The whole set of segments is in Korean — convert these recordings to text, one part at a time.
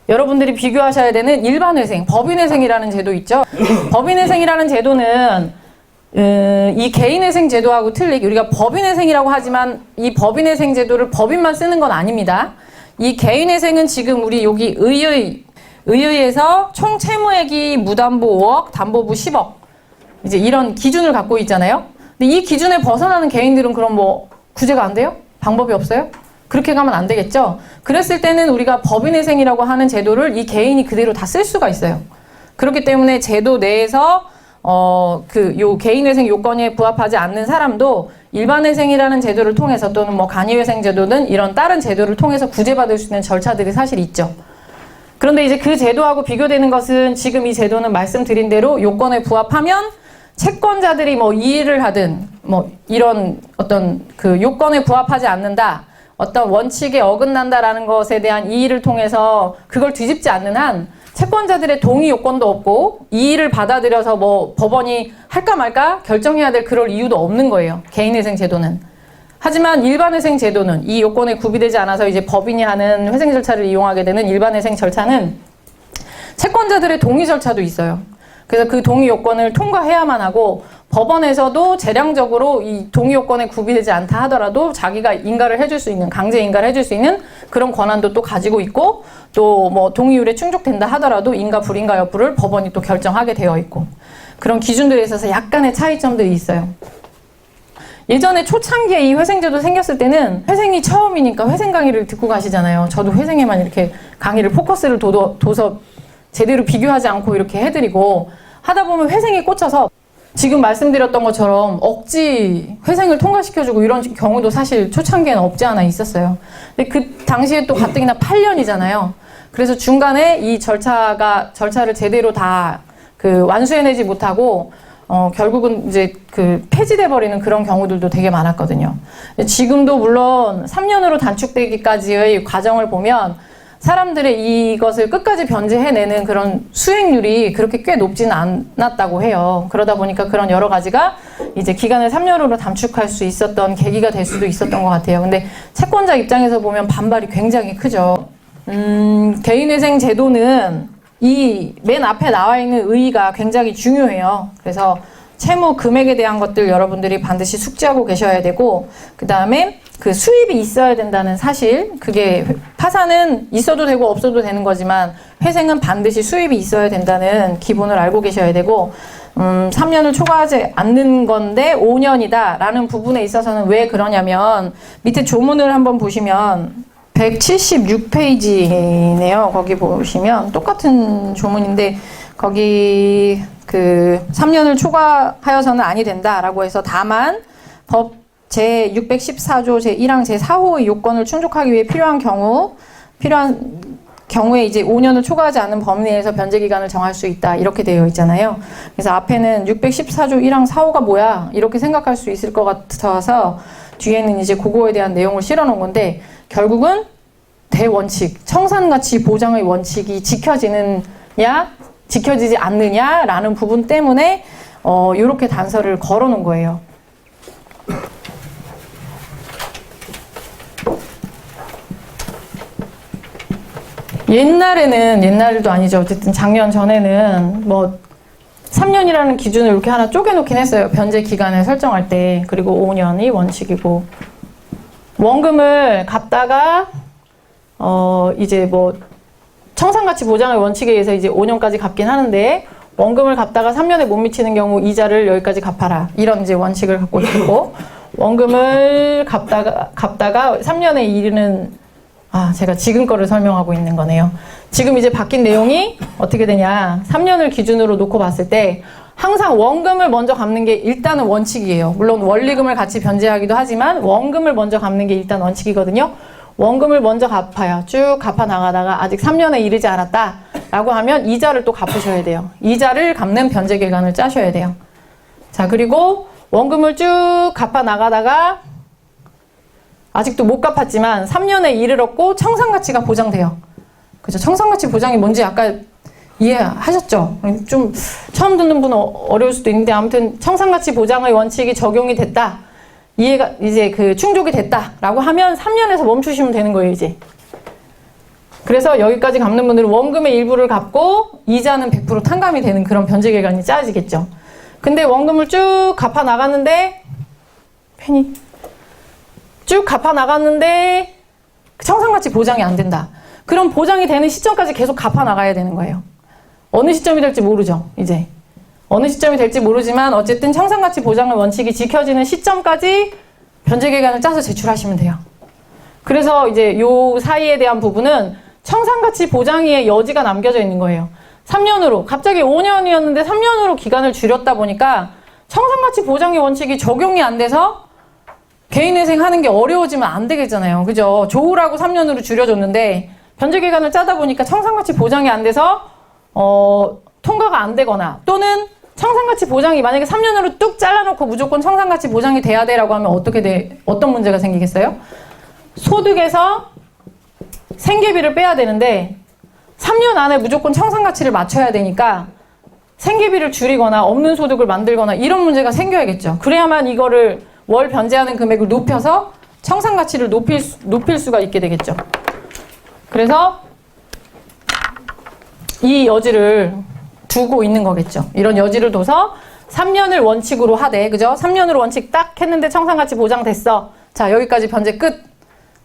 여러분들이 비교하셔야 되는 일반회생, 법인회생이라는 제도 있죠. 법인회생이라는 제도는 이 개인회생 제도하고 틀리게 우리가 법인회생이라고 하지만 이 법인회생 제도를 법인만 쓰는 건 아닙니다. 이 개인회생은 지금 우리 여기 의회에서 총 채무액이 무담보 5억, 담보부 10억 이제 이런 기준을 갖고 있잖아요. 근데 이 기준에 벗어나는 개인들은 그럼 뭐 구제가 안 돼요? 방법이 없어요? 그렇게 가면 안 되겠죠? 그랬을 때는 우리가 법인회생이라고 하는 제도를 이 개인이 그대로 다 쓸 수가 있어요. 그렇기 때문에 제도 내에서 요 개인회생 요건에 부합하지 않는 사람도 일반회생이라는 제도를 통해서 또는 뭐 간이회생 제도든 이런 다른 제도를 통해서 구제받을 수 있는 절차들이 사실 있죠. 그런데 이제 그 제도하고 비교되는 것은 지금 이 제도는 말씀드린 대로 요건에 부합하면 채권자들이 뭐 이의를 하든 뭐 이런 어떤 그 요건에 부합하지 않는다. 어떤 원칙에 어긋난다라는 것에 대한 이의를 통해서 그걸 뒤집지 않는 한 채권자들의 동의 요건도 없고 이의를 받아들여서 뭐 법원이 할까 말까 결정해야 될 그럴 이유도 없는 거예요. 개인회생 제도는. 하지만 일반회생 제도는 이 요건에 구비되지 않아서 이제 법인이 하는 회생 절차를 이용하게 되는 일반회생 절차는 채권자들의 동의 절차도 있어요. 그래서 그 동의 요건을 통과해야만 하고 법원에서도 재량적으로 이 동의 요건에 구비되지 않다 하더라도 자기가 인가를 해줄 수 있는, 강제 인가를 해줄 수 있는 그런 권한도 또 가지고 있고 또 뭐 동의율에 충족된다 하더라도 인가 불인가 여부를 법원이 또 결정하게 되어 있고 그런 기준들에 있어서 약간의 차이점들이 있어요. 예전에 초창기에 이 회생제도 생겼을 때는 회생이 처음이니까 회생 강의를 듣고 가시잖아요. 저도 회생에만 이렇게 강의를 포커스를 둬서 제대로 비교하지 않고 이렇게 해드리고 하다 보면 회생이 꽂혀서 지금 말씀드렸던 것처럼 억지 회생을 통과시켜주고 이런 경우도 사실 초창기에는 없지 않아 있었어요. 근데 그 당시에 또 가뜩이나 8년이잖아요. 그래서 중간에 이 절차를 제대로 다 완수해내지 못하고 결국은 이제 폐지돼 버리는 그런 경우들도 되게 많았거든요. 지금도 물론 3년으로 단축되기까지의 과정을 보면 사람들의 이것을 끝까지 변제해내는 그런 수행률이 그렇게 꽤 높지는 않았다고 해요. 그러다 보니까 그런 여러 가지가 이제 기간을 3년으로 단축할 수 있었던 계기가 될 수도 있었던 것 같아요. 근데 채권자 입장에서 보면 반발이 굉장히 크죠. 개인회생 제도는 이 맨 앞에 나와 있는 의의가 굉장히 중요해요. 그래서 채무 금액에 대한 것들 여러분들이 반드시 숙지하고 계셔야 되고 그 다음에 그 수입이 있어야 된다는 사실 그게 파산은 있어도 되고 없어도 되는 거지만 회생은 반드시 수입이 있어야 된다는 기본을 알고 계셔야 되고 3년을 초과하지 않는 건데 5년이다 라는 부분에 있어서는 왜 그러냐면 밑에 조문을 한번 보시면 176페이지네요. 거기 보시면 똑같은 조문인데 거기 3년을 초과하여서는 아니 된다라고 해서 다만 법 제614조 제1항 제4호의 요건을 충족하기 위해 필요한 경우에 이제 5년을 초과하지 않는 범위 내에서 변제 기간을 정할 수 있다 이렇게 되어 있잖아요. 그래서 앞에는 614조 1항 4호가 뭐야 이렇게 생각할 수 있을 것 같아서 뒤에는 이제 그거에 대한 내용을 실어 놓은 건데 결국은 대원칙, 청산가치 보장의 원칙이 지켜지느냐 지켜지지 않느냐라는 부분 때문에 이렇게 단서를 걸어 놓은 거예요. 옛날도 아니죠. 어쨌든 작년 전에는 뭐 3년이라는 기준을 이렇게 하나 쪼개놓긴 했어요. 변제 기간을 설정할 때. 그리고 5년이 원칙이고 원금을 갚다가 이제 뭐 청산가치 보장의 원칙에 의해서 이제 5년까지 갚긴 하는데 원금을 갚다가 3년에 못 미치는 경우 이자를 여기까지 갚아라. 이런 이제 원칙을 갖고 있고 원금을 갚다가 3년에 이르는 제가 지금 거를 설명하고 있는 거네요. 지금 이제 바뀐 내용이 어떻게 되냐. 3년을 기준으로 놓고 봤을 때 항상 원금을 먼저 갚는 게 일단은 원칙이에요. 물론 원리금을 같이 변제하기도 하지만 원금을 먼저 갚는 게 일단 원칙이거든요. 원금을 먼저 갚아요. 쭉 갚아 나가다가 아직 3년에 이르지 않았다 라고 하면 이자를 또 갚으셔야 돼요. 이자를 갚는 변제 기간을 짜셔야 돼요. 자, 그리고 원금을 쭉 갚아 나가다가 아직도 못 갚았지만 3년에 이르렀고 청산가치가 보장돼요. 그죠? 청산가치 보장이 뭔지 아까 이해하셨죠? 좀 처음 듣는 분은 어려울 수도 있는데 아무튼 청산가치 보장의 원칙이 적용이 됐다. 이해가 이제 충족이 됐다라고 하면 3년에서 멈추시면 되는 거예요, 이제. 그래서 여기까지 갚는 분들은 원금의 일부를 갚고 이자는 100% 탕감이 되는 그런 변제기간이 짜지겠죠. 근데 원금을 쭉 갚아 나갔는데 쭉 갚아 나갔는데 청산가치 보장이 안 된다. 그럼 보장이 되는 시점까지 계속 갚아 나가야 되는 거예요. 어느 시점이 될지 모르죠. 이제 어느 시점이 될지 모르지만 어쨌든 청산가치 보장의 원칙이 지켜지는 시점까지 변제기간을 짜서 제출하시면 돼요. 그래서 이제 요 사이에 대한 부분은 청산가치 보장의 여지가 남겨져 있는 거예요. 3년으로 갑자기 5년이었는데 3년으로 기간을 줄였다 보니까 청산가치 보장의 원칙이 적용이 안 돼서 개인회생 하는 게 어려워지면 안 되겠잖아요. 그죠? 좋으라고 3년으로 줄여줬는데 변제기간을 짜다 보니까 청산가치 보장이 안 돼서 통과가 안 되거나 또는 청산가치 보장이 만약에 3년으로 뚝 잘라놓고 무조건 청산가치 보장이 돼야 돼라고 하면 어떤 문제가 생기겠어요? 소득에서 생계비를 빼야 되는데 3년 안에 무조건 청산가치를 맞춰야 되니까 생계비를 줄이거나 없는 소득을 만들거나 이런 문제가 생겨야겠죠. 그래야만 이거를 월 변제하는 금액을 높여서 청산가치를 높일 수가 있게 되겠죠. 그래서 이 여지를 두고 있는 거겠죠. 이런 여지를 둬서 3년을 원칙으로 하되, 그죠? 3년으로 원칙 딱 했는데 청산가치 보장됐어. 자, 여기까지 변제 끝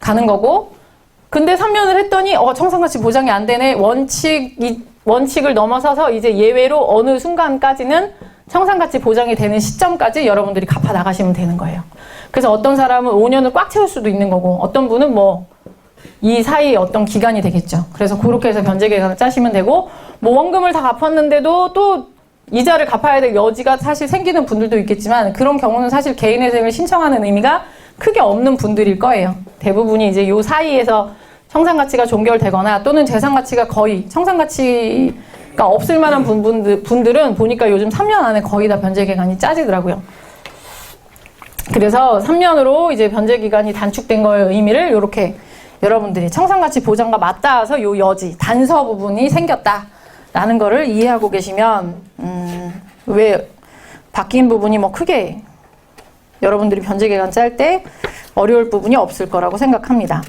가는 거고. 근데 3년을 했더니 청산가치 보장이 안 되네. 원칙을 넘어서서 이제 예외로 어느 순간까지는 청산가치 보장이 되는 시점까지 여러분들이 갚아 나가시면 되는 거예요. 그래서 어떤 사람은 5년을 꽉 채울 수도 있는 거고 어떤 분은 뭐 이 사이에 어떤 기간이 되겠죠. 그래서 그렇게 해서 변제 기간을 짜시면 되고 뭐 원금을 다 갚았는데도 또 이자를 갚아야 될 여지가 사실 생기는 분들도 있겠지만 그런 경우는 사실 개인회생을 신청하는 의미가 크게 없는 분들일 거예요. 대부분이 이제 요 사이에서 청산가치가 종결되거나 또는 재산가치가 거의 청산가치가 없을 만한 분들은 보니까 요즘 3년 안에 거의 다 변제기간이 짜지더라고요. 그래서 3년으로 이제 변제기간이 단축된 거의 의미를 이렇게 여러분들이 청산가치 보장과 맞닿아서 요 여지, 단서 부분이 생겼다라는 거를 이해하고 계시면 왜 바뀐 부분이 뭐 크게 여러분들이 변제기간 짤 때 어려울 부분이 없을 거라고 생각합니다.